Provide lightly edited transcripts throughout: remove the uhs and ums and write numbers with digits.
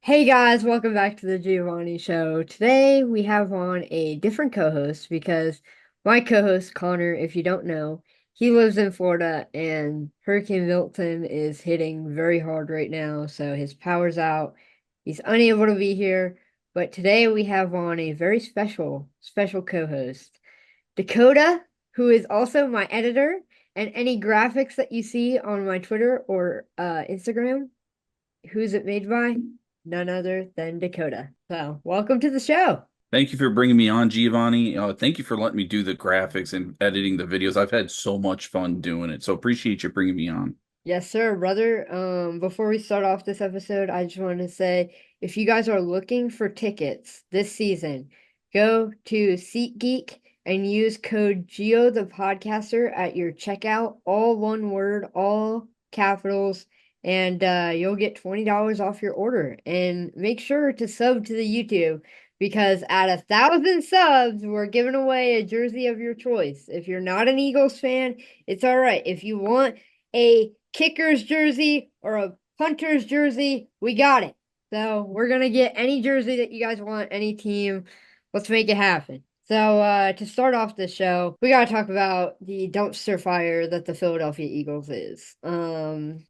Hey guys, welcome back to the Giovanni Show. Today we have on a different co-host because my co-host Connor, if you don't know, he lives in Florida and Hurricane Milton is hitting very hard right now, so his power's out. He's unable to be here, but today we have on a very special co-host, Dakota, who is also my editor, and any graphics that you see on my Twitter or Instagram. Who's it made by? None other than Dakota. So, welcome to the show. Thank you for bringing me on, Giovanni. Thank you for letting me do the graphics and editing the videos. I've had so much fun doing it. So appreciate you bringing me on. Yes, sir, brother. Before we start off this episode, I just wanted to say if you guys are looking for tickets this season, go to SeatGeek and use code Gio the Podcaster at your checkout, all one word, all capitals, and you'll get $20 off your order. And make sure to sub to the YouTube because at 1,000 subs, we're giving away a jersey of your choice. If you're not an Eagles fan, it's all right. If you want a kicker's jersey or a punter's jersey, we got it. So we're gonna get any jersey that you guys want, any team. Let's make it happen. So to start off the show, we gotta talk about the dumpster fire that the Philadelphia Eagles is.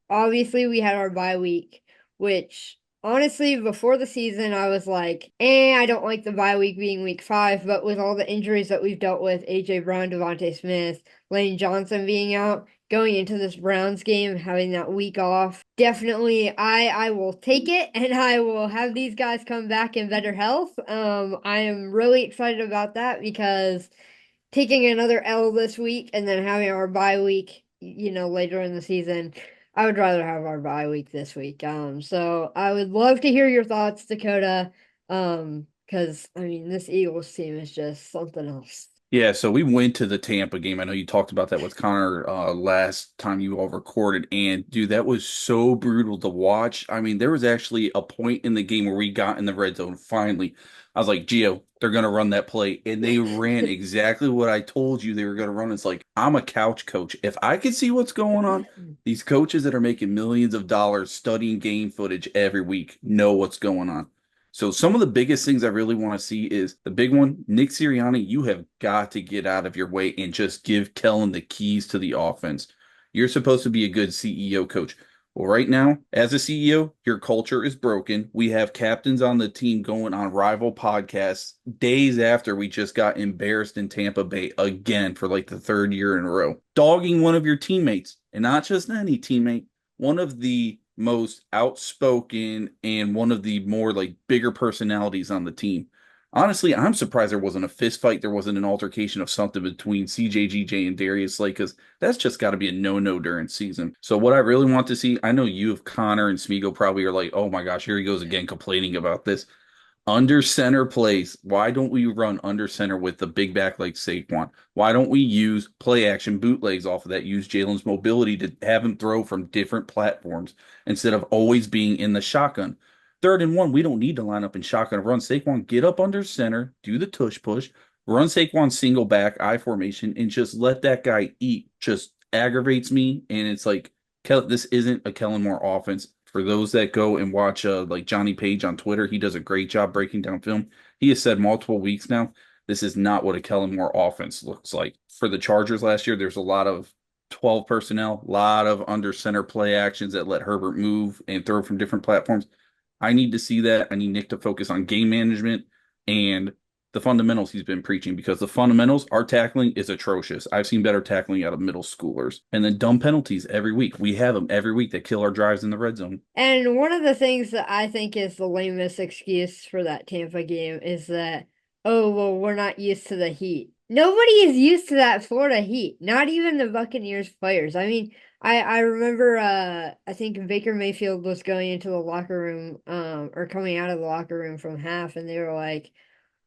Obviously we had our bye week, which honestly before the season I was like, I don't like the bye week being week 5, but with all the injuries that we've dealt with, AJ Brown, Devontae Smith, Lane Johnson being out, going into this Browns game, having that week off. Definitely, I will take it, and I will have these guys come back in better health. I am really excited about that because taking another L this week and then having our bye week, later in the season, I would rather have our bye week this week. So I would love to hear your thoughts, Dakota. Because I mean, this Eagles team is just something else. Yeah, so we went to the Tampa game. I know you talked about that with Connor last time you all recorded, and dude, that was so brutal to watch. I mean, there was actually a point in the game where we got in the red zone finally. I was like, Gio, they're gonna run that play, and they ran exactly what I told you they were gonna run. It's like I'm a couch coach. If I could see what's going on, these coaches that are making millions of dollars studying game footage every week know what's going on. So some of the biggest things I really want to see is the big one, Nick Sirianni, you have got to get out of your way and just give Kellen the keys to the offense. You're supposed to be a good CEO coach. Well, right now, as a CEO, your culture is broken. We have captains on the team going on rival podcasts days after we just got embarrassed in Tampa Bay again for like the third year in a row, dogging one of your teammates, and not just any teammate, one of the most outspoken and one of the more like bigger personalities on the team. Honestly, I'm surprised there wasn't a fist fight. There wasn't an altercation of something between CJ, and Darius Slay, because that's just got to be a no-no during season. So what I really want to see, I know you of Connor and Smigo probably are like, oh my gosh, here he goes again complaining about this. Under center plays. Why don't we run under center with the big back like Saquon? Why don't we use play action bootlegs off of that? Use Jalen's mobility to have him throw from different platforms instead of always being in the shotgun. Third and one, we don't need to line up in shotgun run. Saquon, get up under center, do the tush push, run Saquon single back I formation, and just let that guy eat. Just aggravates me, and it's like this isn't a Kellen Moore offense. For those that go and watch like Johnny Page on Twitter, he does a great job breaking down film. He has said multiple weeks now, this is not what a Kellen Moore offense looks like. For the Chargers last year, there's a lot of 12 personnel, a lot of under center play actions that let Herbert move and throw from different platforms. I need to see that. I need Nick to focus on game management and the fundamentals he's been preaching because the fundamentals, our tackling is atrocious. I've seen better tackling out of middle schoolers. And then dumb penalties every week. We have them every week that kill our drives in the red zone. And one of the things that I think is the lamest excuse for that Tampa game is that, oh, well, we're not used to the heat. Nobody is used to that Florida heat, not even the Buccaneers players. I mean, I remember I think Baker Mayfield was going into the locker room or coming out of the locker room from half and they were like,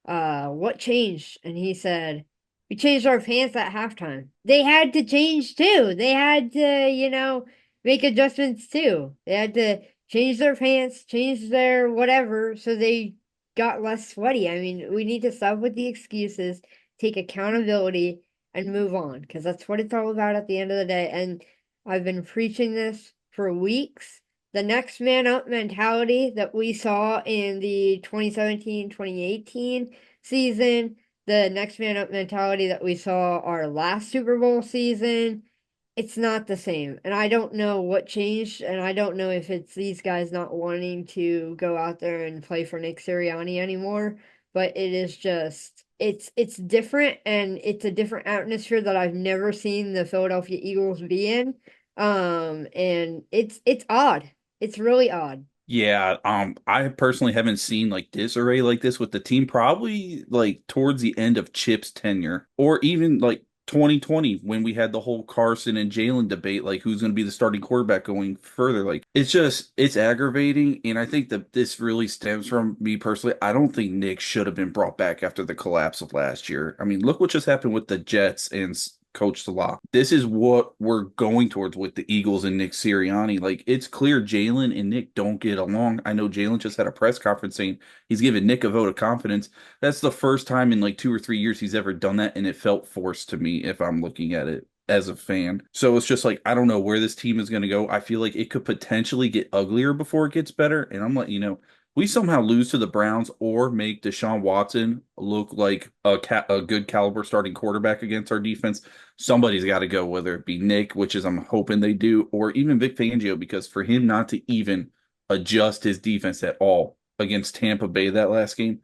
what changed? And he said, we changed our pants at halftime. They had to change too. They had to, make adjustments too. They had to change their pants, change their whatever, so they got less sweaty. I mean, we need to stop with the excuses, take accountability, and move on because that's what it's all about at the end of the day. And I've been preaching this for weeks, the next man up mentality that we saw in the 2017-2018 season, the next man up mentality that we saw our last Super Bowl season, it's not the same. And I don't know what changed, and I don't know if it's these guys not wanting to go out there and play for Nick Sirianni anymore, but it is just it's different, and it's a different atmosphere that I've never seen the Philadelphia Eagles be in. And it's odd. It's really odd. Yeah, I personally haven't seen like disarray like this with the team probably like towards the end of Chip's tenure, or even like 2020 when we had the whole Carson and Jalen debate, like who's going to be the starting quarterback going further. Like it's aggravating, and I think that this really stems from me personally. I don't think Nick should have been brought back after the collapse of last year. I mean, look what just happened with the Jets and Coach Salah. This is what we're going towards with the Eagles and Nick Sirianni. Like it's clear Jalen and Nick don't get along. I know Jalen just had a press conference saying he's giving Nick a vote of confidence. That's the first time in like 2 or 3 years he's ever done that, and it felt forced to me if I'm looking at it as a fan. So it's just like I don't know where this team is going to go. I feel like it could potentially get uglier before it gets better, and I'm letting you know we somehow lose to the Browns or make Deshaun Watson look like a good caliber starting quarterback against our defense, somebody's got to go, whether it be Nick, which is I'm hoping they do, or even Vic Fangio, because for him not to even adjust his defense at all against Tampa Bay that last game,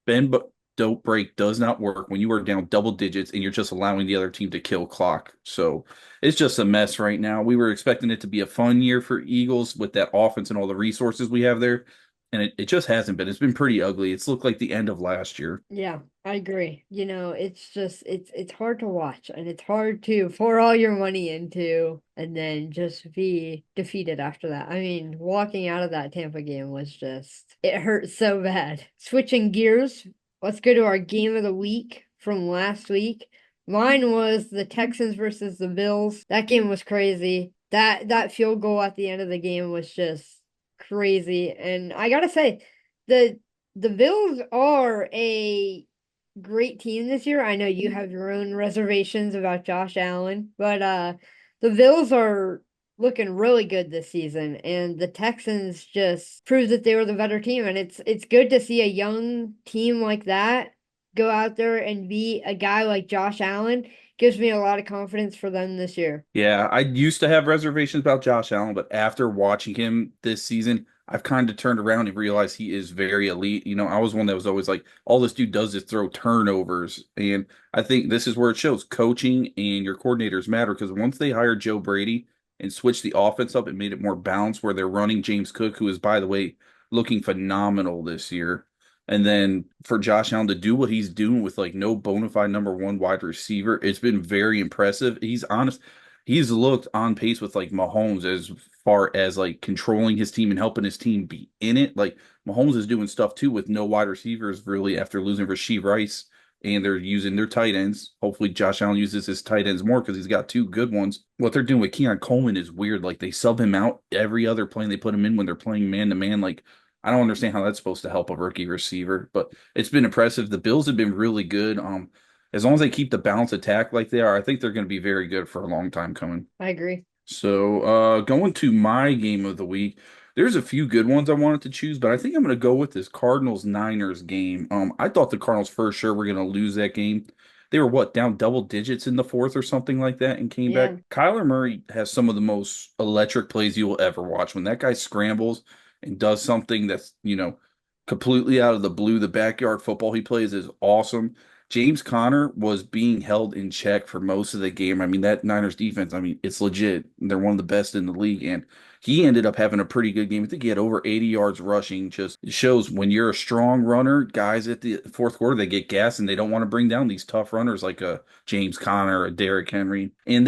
Ben dope break does not work when you are down double digits and you're just allowing the other team to kill clock. So it's just a mess right now. We were expecting it to be a fun year for Eagles with that offense and all the resources we have there. And it just hasn't been. It's been pretty ugly. It's looked like the end of last year. Yeah, I agree. It's just it's hard to watch, and it's hard to pour all your money into and then just be defeated after that. I mean, walking out of that Tampa game was just it hurt so bad. Switching gears, let's go to our game of the week from last week. Mine was the Texans versus the Bills. That game was crazy. That field goal at the end of the game was just crazy. And I gotta say, the the Bills are a great team this year. I know you have your own reservations about Josh Allen, but the Bills are looking really good this season, and the Texans just proved that they were the better team, and it's good to see a young team like that go out there and beat a guy like Josh Allen. Gives me a lot of confidence for them this year. Yeah, I used to have reservations about Josh Allen, but after watching him this season, I've kind of turned around and realized he is very elite. You know, I was one that was always like, all this dude does is throw turnovers. And I think this is where it shows coaching and your coordinators matter because once they hired Joe Brady and switched the offense up, it made it more balanced where they're running James Cook, who is, by the way, looking phenomenal this year. And then for Josh Allen to do what he's doing with like no bona fide number one wide receiver, it's been very impressive. He's honest, he's looked on pace with like Mahomes as far as like controlling his team and helping his team be in it. Like Mahomes is doing stuff too with no wide receivers really after losing Rasheed Rice, and they're using their tight ends. Hopefully Josh Allen uses his tight ends more because he's got two good ones. What they're doing with Keon Coleman is weird. Like they sub him out every other play and they put him in when they're playing man to man. Like I don't understand how that's supposed to help a rookie receiver, but it's been impressive. The Bills have been really good. As long as they keep the balanced attack like they are, I think they're going to be very good for a long time coming. I agree. So, going to my game of the week, there's a few good ones I wanted to choose, but I think I'm going to go with this Cardinals Niners game. I thought the Cardinals for sure were going to lose that game. They were what, down double digits in the fourth or something like that and came back. Yeah. Kyler Murray has some of the most electric plays you will ever watch. When that guy scrambles and does something that's, completely out of the blue, the backyard football he plays is awesome. James Conner was being held in check for most of the game. I mean, that Niners defense, I mean, it's legit. They're one of the best in the league. And he ended up having a pretty good game. I think he had over 80 yards rushing. Just shows when you're a strong runner, guys at the fourth quarter, they get gas and they don't want to bring down these tough runners like a James Conner, a Derrick Henry. And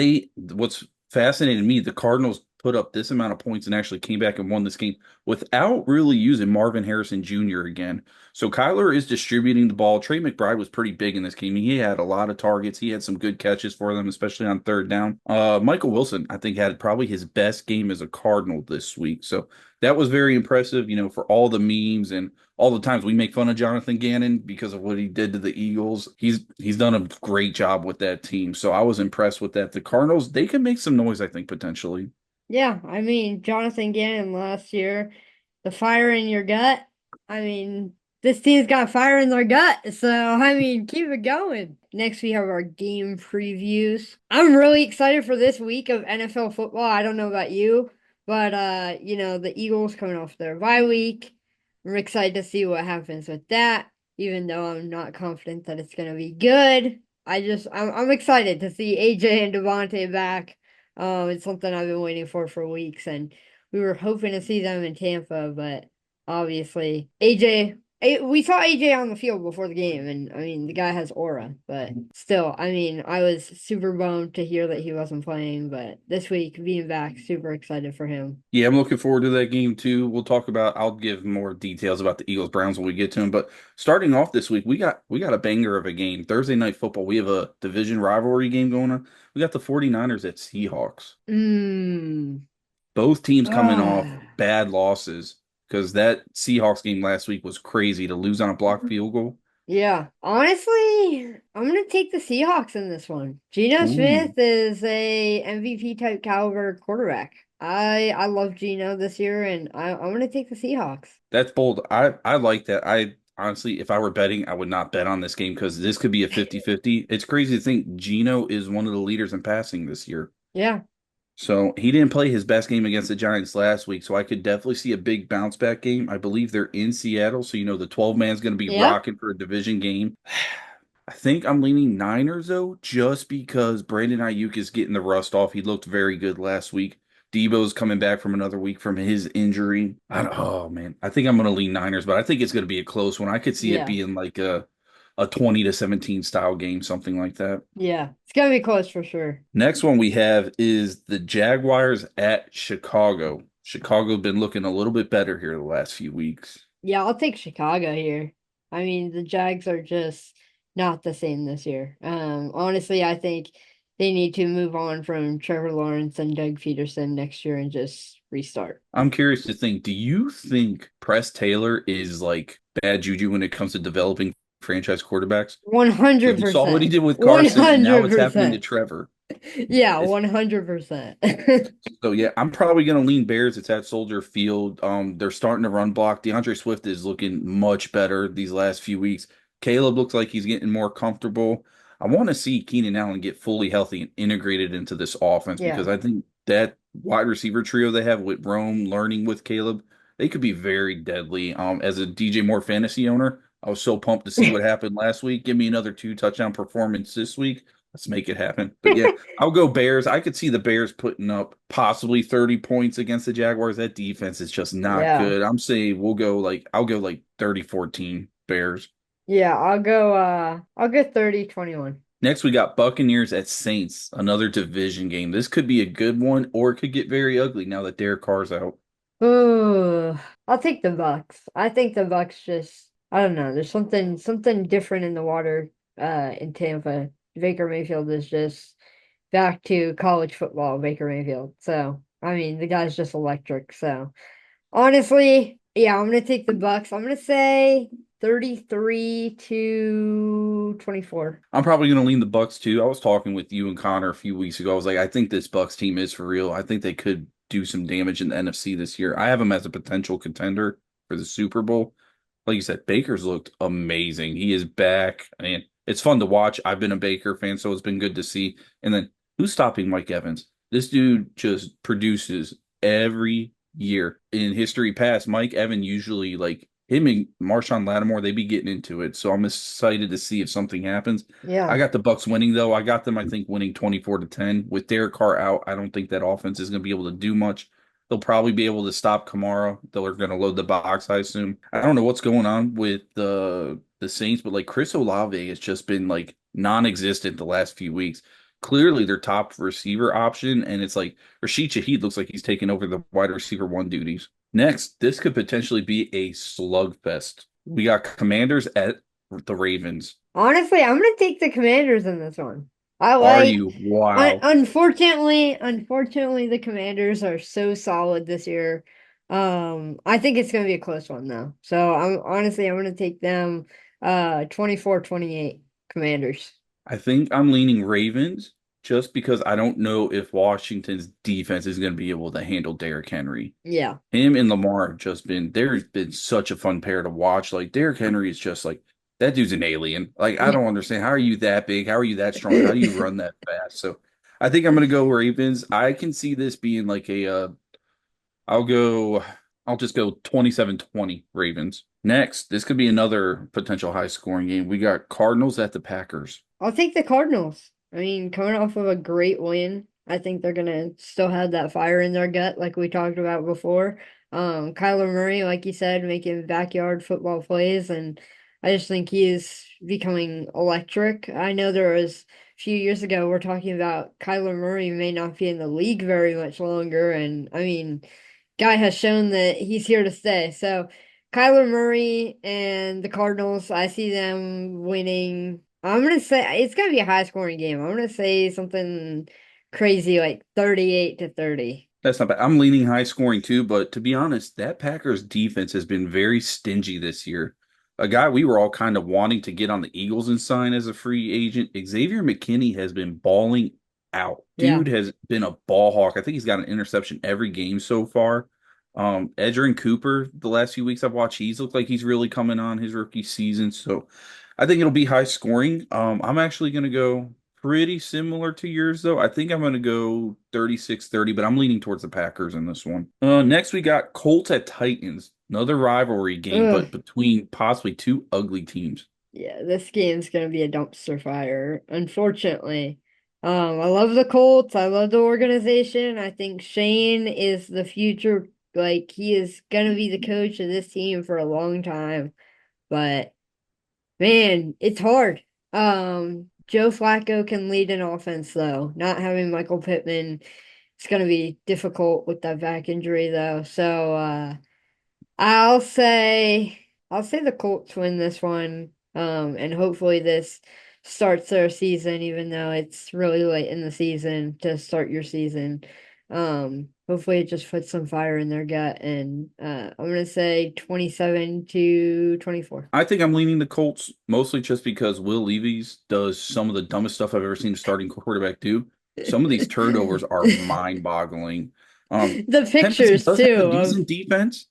what's fascinating me, the Cardinals put up this amount of points and actually came back and won this game without really using Marvin Harrison Jr. again. So Kyler is distributing the ball. Trey McBride was pretty big in this game. He had a lot of targets. He had some good catches for them, especially on third down. Michael Wilson, I think, had probably his best game as a Cardinal this week. So that was very impressive, for all the memes and all the times we make fun of Jonathan Gannon because of what he did to the Eagles. He's done a great job with that team. So I was impressed with that. The Cardinals, they can make some noise, I think, potentially. Yeah, I mean, Jonathan Gannon last year, the fire in your gut. I mean, this team's got fire in their gut. So, I mean, keep it going. Next, we have our game previews. I'm really excited for this week of NFL football. I don't know about you, but the Eagles coming off their bye week. I'm excited to see what happens with that, even though I'm not confident that it's going to be good. I'm excited to see AJ and Devontae back. It's something I've been waiting for weeks, and we were hoping to see them in Tampa, but obviously we saw AJ on the field before the game, and I mean the guy has aura, but still, I mean I was super bummed to hear that he wasn't playing, but this week being back, super excited for him. Yeah, I'm looking forward to that game too. I'll give more details about the Eagles Browns when we get to them. But starting off this week, we got a banger of a game. Thursday night football. We have a division rivalry game going on. We got the 49ers at Seahawks. Mmm. Both teams coming off Ah. bad losses because that Seahawks game last week was crazy to lose on a blocked field goal. Yeah, honestly, I'm gonna take the Seahawks in this one. Geno Smith Ooh, is a MVP type caliber quarterback. I love Geno this year, and I'm gonna take the Seahawks. that's bold. I like that. I honestly, if I were betting, I would not bet on this game because this could be a 50-50. It's crazy to think Gino is one of the leaders in passing this year. Yeah, So he didn't play his best game against the Giants last week. So I could definitely see a big bounce back game. I believe they're in Seattle. So, the 12 man's going to be yeah, rocking for a division game. I think I'm leaning Niners though, just because Brandon Ayuk is getting the rust off. He looked very good last week. Debo's coming back from another week from his injury. Oh man, I think I'm going to lean Niners, but I think it's going to be a close one. I could see it yeah, being like a 20-17 style game, something like that. yeah. It's gonna be close for sure. Next one we have is the Jaguars at Chicago. Chicago been looking a little bit better here the last few weeks. Yeah, I'll take Chicago here. I mean, the Jags are just not the same this year. Honestly, I think they need to move on from Trevor Lawrence and Doug Peterson next year and just restart. I'm curious to think, do you think Press Taylor is like bad juju when it comes to developing franchise quarterbacks? Because you saw what he 100%. did with Carson, and now it's happening to 100%. Trevor. Yeah, It's 100%. So yeah, I'm probably gonna lean Bears. It's at Soldier Field. They're starting to run block. DeAndre Swift is looking much better these last few weeks. Caleb looks like he's getting more comfortable. I want to see Keenan Allen get fully healthy and integrated into this offense Yeah. because I think that wide receiver trio they have with Rome learning with Caleb, they could be very deadly. As a DJ Moore fantasy owner, I was so pumped to see what happened last week. Give me another two touchdown performance this week. Let's make it happen. But yeah, I'll go Bears. I could see the Bears putting up possibly 30 points against the Jaguars. That defense is just not Yeah. good. I'm saying I'll go like 30-14 Bears. Yeah, I'll go 30-21. Next we got Buccaneers at Saints, another division game. This could be a good one or it could get very ugly now that Derek Carr's out. Ooh, I'll take the Bucks. I think the Bucks just I don't know, there's something different in the water in Tampa. Baker Mayfield is just back to college football, Baker Mayfield. So, I mean, the guy's just electric. So, honestly, yeah, I'm gonna take the Bucks. I'm gonna say 33-24. I'm probably going to lean the Bucks too. I was talking with you and Connor a few weeks ago. I was like, I think this Bucks team is for real. I think they could do some damage in the NFC this year. I have them as a potential contender for the Super Bowl. Like you said, Baker's looked amazing. He is back, and it's fun to watch. I've been a Baker fan, so it's been good to see. And then who's stopping Mike Evans? This dude just produces every year. In history past, Mike Evans usually like him and Marshawn Lattimore, they be getting into it. So I'm excited to see if something happens. I Yeah. got the Bucks winning though. I got them, I think, winning 24-10. With Derek Carr out, I don't think that offense is going to be able to do much. They'll probably be able to stop Kamara. They're going to load the box, I assume. I don't know what's going on with the Saints, but like Chris Olave has just been like non-existent the last few weeks. Clearly, their top receiver option, and it's like Rashid Shaheed looks like he's taking over the wide receiver one duties. Next, this could potentially be a slugfest. We got Commanders at the Ravens. Honestly, I'm gonna take the Commanders in this one. I Are like you? Wow. unfortunately, the Commanders are so solid this year. I think it's gonna be a close one though. So I'm gonna take them 24-28 Commanders. I think I'm leaning Ravens just because I don't know if Washington's defense is going to be able to handle Derrick Henry. Yeah. Him and Lamar have just been there's been such a fun pair to watch. Like Derrick Henry is just like that dude's an alien. Like I Yeah. don't understand how are you that big? How are you that strong? How do you run that fast? So I think I'm gonna go Ravens. I can see this being like a I'll go I'll just go 27-20 Ravens. Next, this could be another potential high scoring game. We got Cardinals at the Packers. I'll take the Cardinals. I mean, coming off of a great win, I think they're gonna still have that fire in their gut, like we talked about before. Kyler Murray, like you said, making backyard football plays, and I just think he is becoming electric. I know there was a few years ago we're talking about Kyler Murray may not be in the league very much longer, and I mean, guy has shown that he's here to stay. So Kyler Murray and the Cardinals, I see them winning. I'm gonna say it's gonna be a high scoring game. I'm gonna say something crazy like 38-30. That's not bad. I'm leaning high scoring too, but to be honest, that Packers defense has been very stingy this year. A guy we were all kind of wanting to get on the Eagles and sign as a free agent, Xavier McKinney has been balling out. Yeah. Dude has been a ball hawk. I think he's got an interception every game so far. Edgerrin Cooper, the last few weeks I've watched, he's looked like he's really coming on his rookie season. So I think it'll be high scoring. I'm actually going to go pretty similar to yours, though. I think I'm going to go 36-30, but I'm leaning towards the Packers in this one. Next, we got Colts at Titans. Another rivalry game, Ugh. but between possibly two ugly teams. Yeah, this game's gonna be a dumpster fire, unfortunately. I love the Colts. I love the organization. I think Shane is the future. Like he is gonna be the coach of this team for a long time. But man, it's hard. Joe Flacco can lead an offense though. Not having Michael Pittman, it's gonna be difficult with that back injury though. So I'll say I'll say the Colts win this one. And hopefully this starts their season, even though it's really late in the season to start your season. Hopefully it just puts some fire in their gut and I'm gonna say 27-24. I think I'm leaning the Colts mostly just because Will Levis does some of the dumbest stuff I've ever seen a starting quarterback do. Some of these turnovers are mind-boggling. The Tennessee pictures does have a too of decent defense.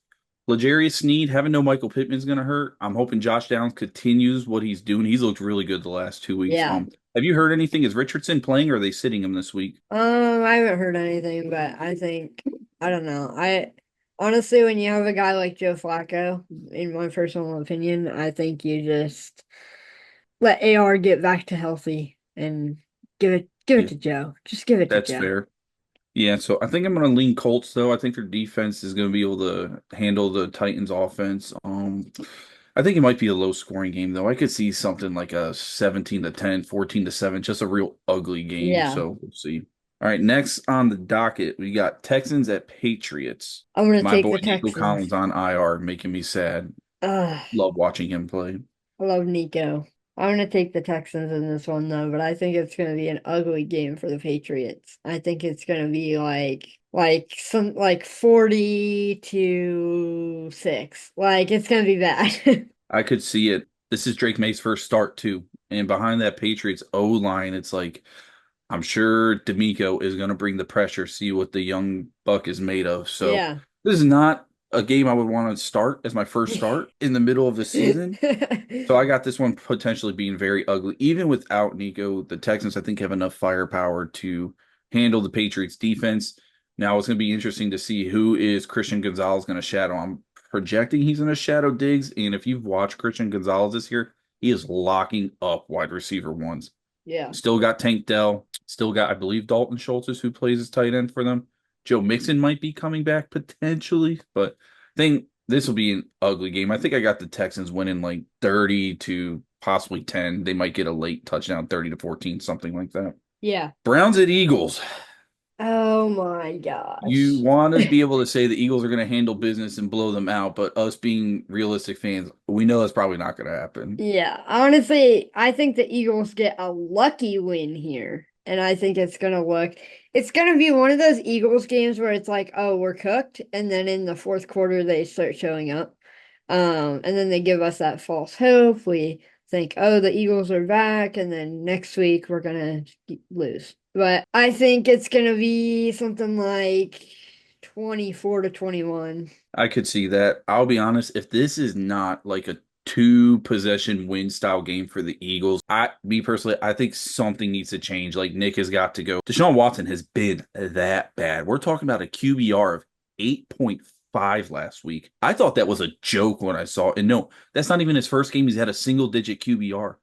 L'Jarius Sneed, having no Michael Pittman's going to hurt. I'm hoping Josh Downs continues what he's doing. He's looked really good the last 2 weeks. yeah. Have you heard anything? Is Richardson playing or are they sitting him this week? I haven't heard anything, but I think I don't know. I honestly, when you have a guy like Joe Flacco, in my personal opinion, I think you just let AR get back to healthy and give it Yeah, to Joe. Just give it to that's Joe. fair. Yeah, so I think I'm going to lean Colts though. I think their defense is going to be able to handle the Titans offense. I think it might be a low scoring game though. I could see something like a 17-10, 14-7, just a real ugly game. Yeah, So we'll see. All right, next on the docket, we got Texans at Patriots. I'm gonna My take boy the Nico Texans. Collins on IR, making me sad. Ugh, Love watching him play. I love Nico. I'm gonna take the Texans in this one though, but I think it's gonna be an ugly game for the Patriots. I think it's gonna be like 40-6. Like it's gonna be bad. I could see it. This is Drake May's first start too. And behind that Patriots O line, it's like I'm sure D'Amico is going to bring the pressure, see what the young buck is made of. So Yeah. this is not a game I would want to start as my first start in the middle of the season. So I got this one potentially being very ugly. Even without Nico, the Texans, I think, have enough firepower to handle the Patriots defense. Now it's going to be interesting to see who is Christian Gonzalez going to shadow. I'm projecting he's going to shadow Diggs. And if you've watched Christian Gonzalez this year, he is locking up wide receiver ones. Yeah. Still got Tank Dell. Still got, I believe, Dalton Schultz who plays as tight end for them. Joe Mixon might be coming back potentially, but I think this will be an ugly game. I think I got the Texans winning like 30 to possibly 10. They might get a late touchdown, 30-14, something like that. Yeah. Browns at Eagles. Oh my You gosh. want to be able to say the Eagles are going to handle business and blow them out, but us being realistic fans, we know that's probably not going to happen. Yeah, honestly, I think the Eagles get a lucky win here. And I think it's gonna be one of those Eagles games where it's like, oh, we're cooked, and then in the fourth quarter they start showing up. And then they give us that false hope. We think, oh, the Eagles are back, and then next week we're gonna lose. But I think it's gonna be something like 24-21. I could see that. I'll be honest, if this is not like a two possession win style game for the Eagles, me personally, I think something needs to change. Like Nick has got to go. Deshaun Watson has been that bad. We're talking about a QBR of 8.5 last week. I thought that was a joke when I saw it. And no, that's not even his first game. He's had a single digit QBR.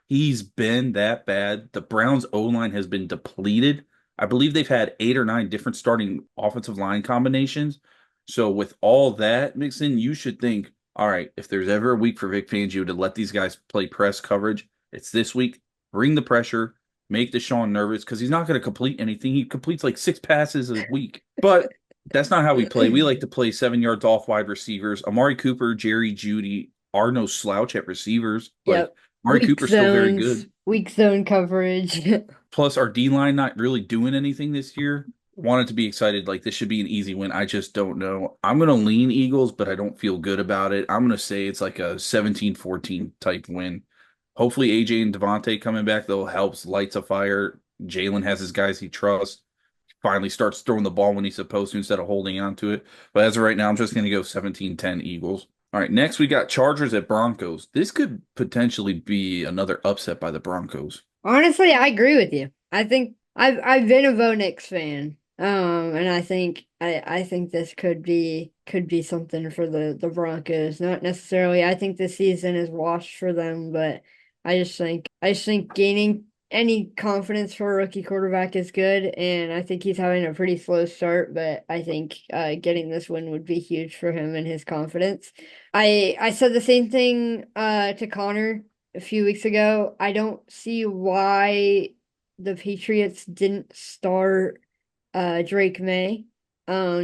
He's been that bad. The Browns O line has been depleted. I believe they've had 8 or 9 different starting offensive line combinations. So with all that mixed in, you should think, all right, if there's ever a week for Vic Fangio to let these guys play press coverage, it's this week. Bring the pressure, make Deshaun nervous because he's not going to complete anything. He completes like 6 passes a week. But that's not how we play. We like to play 7 yards off wide receivers. Amari Cooper, Jerry Judy are no slouch at receivers. Like Yep. Amari Cooper's still very good. Weak zone coverage. Plus, our D line not really doing anything this year. Wanted to be excited. Like, this should be an easy win. I just don't know. I'm going to lean Eagles, but I don't feel good about it. I'm going to say it's like a 17-14 type win. Hopefully, AJ and Devontae coming back, though, helps, lights a fire. Jalen has his guys he trusts. Finally starts throwing the ball when he's supposed to instead of holding on to it. But as of right now, I'm just going to go 17-10 Eagles. All right, next we got Chargers at Broncos. This could potentially be another upset by the Broncos. Honestly, I agree with you. I think I've been a Bo Nix fan. And I think this could be something for the Broncos. Not necessarily I think this season is washed for them, but I just think gaining any confidence for a rookie quarterback is good, and I think he's having a pretty slow start, but I think getting this win would be huge for him and his confidence. I said the same thing to Connor a few weeks ago. I don't see why the Patriots didn't start Drake May.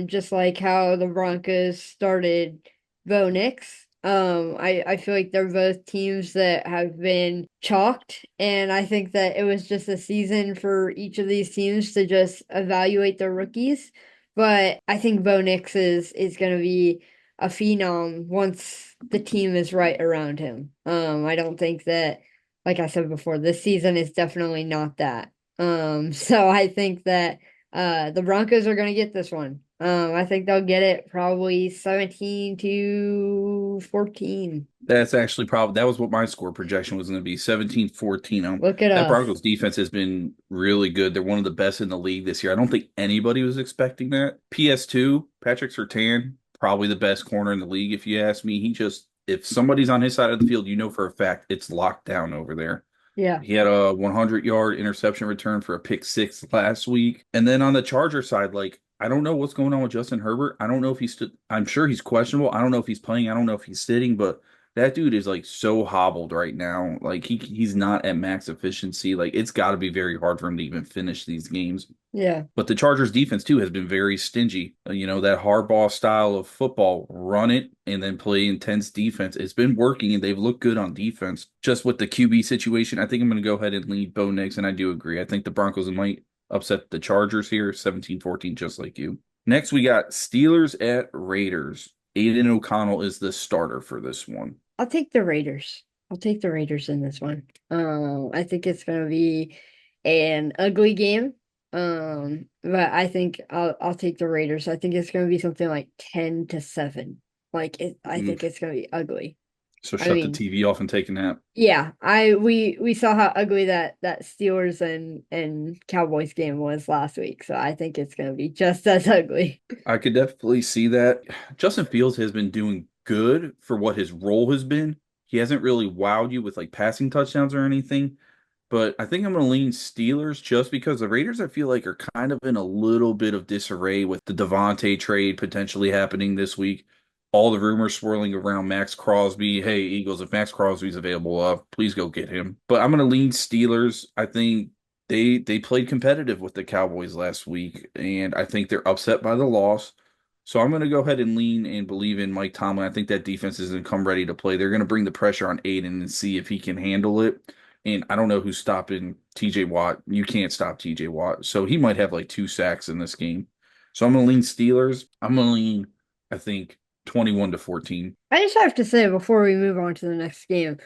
Just like how the Broncos started Bo Nix. I feel like they're both teams that have been chalked, and I think that it was just a season for each of these teams to just evaluate their rookies. But I think Bo Nix is gonna be a phenom once the team is right around him. I don't think that, like I said before, this season is definitely not that. So I think that the Broncos are going to get this one. I think they'll get it probably 17-14. That's actually probably that was what my score projection was going to be 17-14. Look at That us. Broncos defense has been really good. They're one of the best in the league this year. I don't think anybody was expecting that. PS2, Patrick Surtain, probably the best corner in the league if you ask me. He just if somebody's on his side of the field, you know for a fact it's locked down over there. Yeah. He had a 100-yard interception return for a pick six last week. And then on the Charger side, like, I don't know what's going on with Justin Herbert. I don't know if he's, I'm sure he's questionable. I don't know if he's playing. I don't know if he's sitting, but that dude is like so hobbled right now. Like, he's not at max efficiency. Like, it's got to be very hard for him to even finish these games. Yeah. But the Chargers defense too has been very stingy. You know, that hardball style of football, run it and then play intense defense. It's been working and they've looked good on defense. Just with the QB situation, I think I'm going to go ahead and lead Bo Nix, and I do agree. I think the Broncos might upset the Chargers here, 17-14, just like you. Next, we got Steelers at Raiders. Aiden O'Connell is the starter for this one. I'll take the Raiders. I'll take the Raiders in this one. I think it's going to be an ugly game. But I think I'll take the Raiders. I think it's going to be something like 10-7. I Mm, think it's going to be ugly. So I shut the mean, TV off and take a nap. yeah, we saw how ugly that Steelers and Cowboys game was last week, so I think it's gonna be just as ugly. I could definitely see that. Justin Fields has been doing good for what his role has been. He hasn't really wowed you with like passing touchdowns or anything, but I think I'm going to lean Steelers just because the Raiders, I feel like, are kind of in a little bit of disarray with the Devontae trade potentially happening this week. All the rumors swirling around Max Crosby. Hey, Eagles, if Max Crosby's available, please go get him. But I'm going to lean Steelers. I think they played competitive with the Cowboys last week, and I think they're upset by the loss. So I'm going to go ahead and lean and believe in Mike Tomlin. I think that defense is going to come ready to play. They're going to bring the pressure on Aiden and see if he can handle it. And I don't know who's stopping TJ Watt. You can't stop TJ Watt. So he might have like 2 sacks in this game. So I'm going to lean Steelers. I'm going to lean, I think, 21-14. I just have to say before we move on to the next game,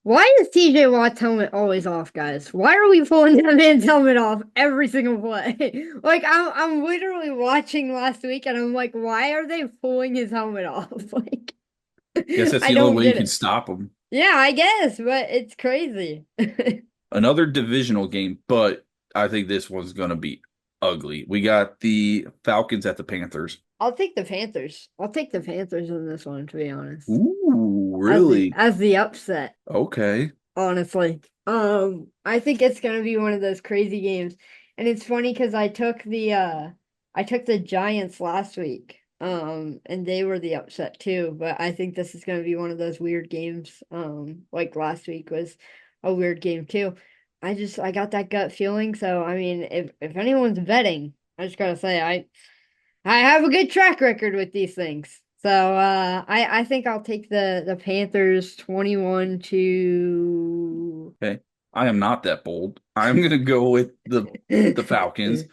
Why is TJ Watt's helmet always off, guys? Why are we pulling that man's helmet off every single play? Like I'm literally watching last week and I'm like, why are they pulling his helmet off? Like Guess that's I the only don't way you get can it. stop them. Yeah, I guess, but it's crazy. Another divisional game, but I think this one's going to be ugly. We got the Falcons at the Panthers. I'll take the Panthers. I'll take the Panthers in this one, to be honest. Ooh, As the really? as the upset, Okay. honestly. I think it's gonna be one of those crazy games. And it's funny because I took the Giants last week. And they were the upset too, but I think this is gonna be one of those weird games. Like last week was a weird game too. I got that gut feeling. So I mean, if anyone's betting, I just gotta say I have a good track record with these things. So I think I'll take the Panthers 21 to Okay. I am not that bold. I'm going to go with the Falcons.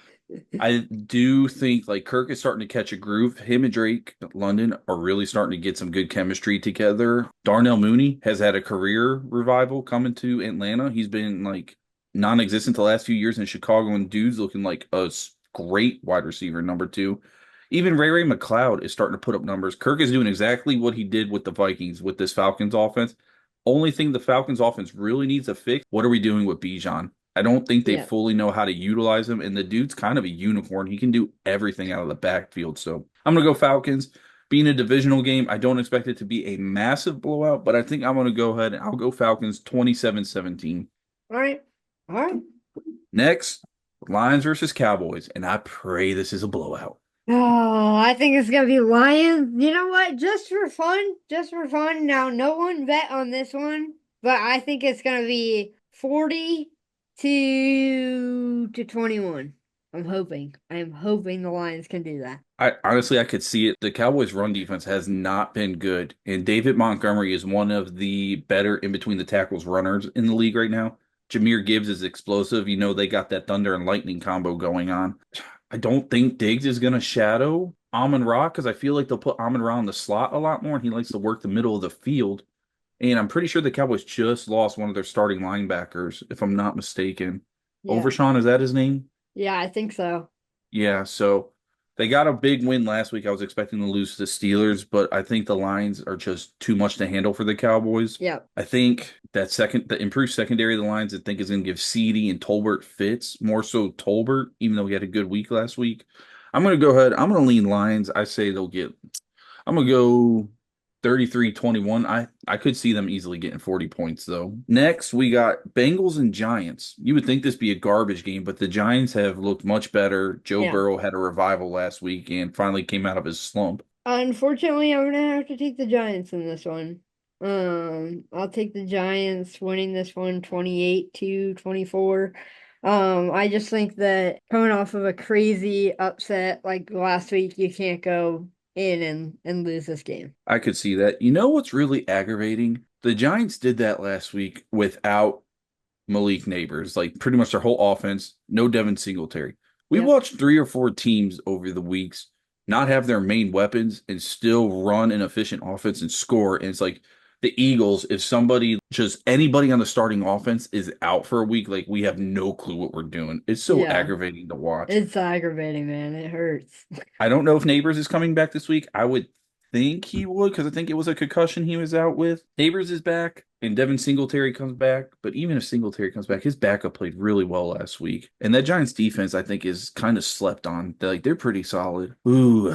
I do think like Kirk is starting to catch a groove. Him and Drake London are really starting to get some good chemistry together. Darnell Mooney has had a career revival coming to Atlanta. He's been like non-existent the last few years in Chicago, and dude's looking like a great wide receiver, number two. Even Ray McLeod is starting to put up numbers. Kirk is doing exactly what he did with the Vikings with this Falcons offense. Only thing the Falcons offense really needs to fix, what are we doing with Bijan? I don't think they yeah. fully know how to utilize him, and the dude's kind of a unicorn. He can do everything out of the backfield. So I'm going to go Falcons. Being a divisional game, I don't expect it to be a massive blowout, but I think I'm going to go ahead and I'll go Falcons 27-17. All right. All right. Next, Lions versus Cowboys, and I pray this is a blowout. Oh, I think it's gonna be Lions. You know what? Just for fun, just for fun. Now, no one bet on this one, but I think it's gonna be 40 to 21. I'm hoping. I am hoping the Lions can do that. I honestly I could see it. The Cowboys' run defense has not been good, and David Montgomery is one of the better in between the tackles runners in the league right now. Jameer Gibbs is explosive. You know they got that thunder and lightning combo going on. I don't think Diggs is going to shadow Amon Ra because I feel like they'll put Amon Ra in the slot a lot more, and he likes to work the middle of the field. And I'm pretty sure the Cowboys just lost one of their starting linebackers, if I'm not mistaken. Yeah. Overshawn, is that his name? Yeah, I think so. Yeah, so they got a big win last week. I was expecting to lose to the Steelers, but I think the Lions are just too much to handle for the Cowboys. Yeah. I think the improved secondary of the Lions, I think is going to give Ceedee and Tolbert fits, more so Tolbert, even though he had a good week last week. I'm going to go ahead. I'm going to lean Lions. I say I'm going to go 33-21. I could see them easily getting 40 points though. Next, we got Bengals and Giants. You would think this be a garbage game, but the Giants have looked much better. Joe Yeah. Burrow had a revival last week and finally came out of his slump. Unfortunately, I'm gonna have to take the Giants in this one. I'll take the Giants winning this one 28 to 24. I just think that coming off of a crazy upset like last week, you can't go in and lose this game. I could see that. You know what's really aggravating? The Giants did that last week without Malik Neighbors, like pretty much their whole offense, no Devin Singletary. We Yep. watched three or four teams over the weeks not have their main weapons and still run an efficient offense and score. And it's like the Eagles, if somebody, just anybody on the starting offense is out for a week, like we have no clue what we're doing. It's so Yeah. aggravating to watch. It's aggravating, man. It hurts. I don't know if Neighbors is coming back this week. I would think he would because I think it was a concussion he was out with. Neighbors is back and Devin Singletary comes back. But even if Singletary comes back, his backup played really well last week. And that Giants defense, I think, is kind of slept on. They're pretty solid. Ooh.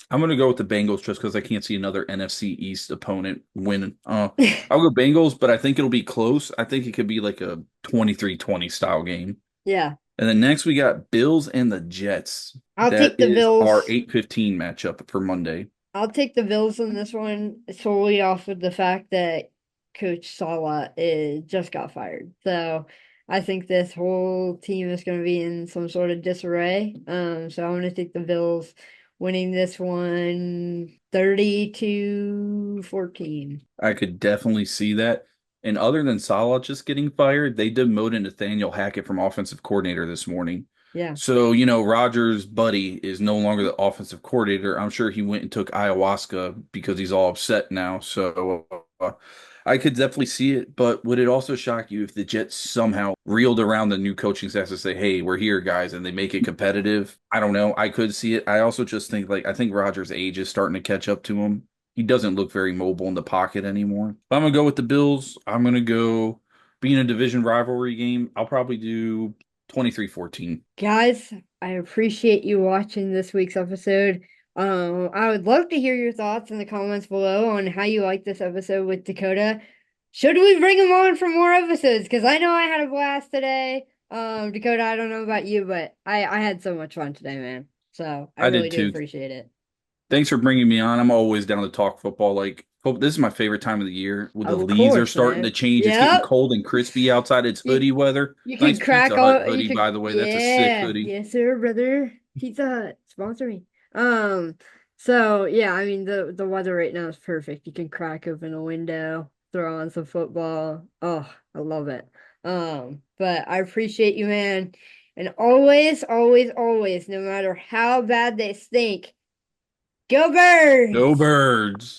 I'm gonna go with the Bengals just because I can't see another NFC East opponent winning. I'll go Bengals, but I think it'll be close. I think it could be like a 23-20 style game. Yeah. And then next we got Bills and the Jets. I'll That take the is our Bills. 8:15 matchup for Monday. I'll take the Bills in this one solely off of the fact that Coach Sala just got fired. So I think this whole team is going to be in some sort of disarray. So I'm going to take the Bills winning this one 30 to 14. I could definitely see that. And other than Salah just getting fired, they demoted Nathaniel Hackett from offensive coordinator this morning. Yeah. So, Rogers' buddy is no longer the offensive coordinator. I'm sure he went and took ayahuasca because he's all upset now. So, I could definitely see it, but would it also shock you if the Jets somehow reeled around the new coaching staff to say, "Hey, we're here, guys," and they make it competitive? I don't know. I could see it. I also just think I think Rodgers' age is starting to catch up to him. He doesn't look very mobile in the pocket anymore. If I'm gonna go with the Bills, I'm gonna go being a division rivalry game. I'll probably do 23-14. Guys, I appreciate you watching this week's episode. I would love to hear your thoughts in the comments below on how you like this episode with Dakota. Should we bring him on for more episodes? Because I know I had a blast today. Dakota, I don't know about you, but I had so much fun today, man. So I I really did do too. appreciate it. Thanks for bringing me on. I'm always down to talk football. This is my favorite time of the year. When the Of leaves are course, starting to man. change, it's getting Yep. cold and crispy outside. It's You hoodie weather. you can Nice crack Pizza Hut all you hoodie, could by the way. That's a sick yeah. hoodie. Yes, sir, brother. Pizza Hut, sponsor me. Um, so yeah, I mean the weather right now is perfect. You can crack open a window, throw on some football. Oh, I love it. But I appreciate you, man. And always, always, always, no matter how bad they stink, go Go birds! birds.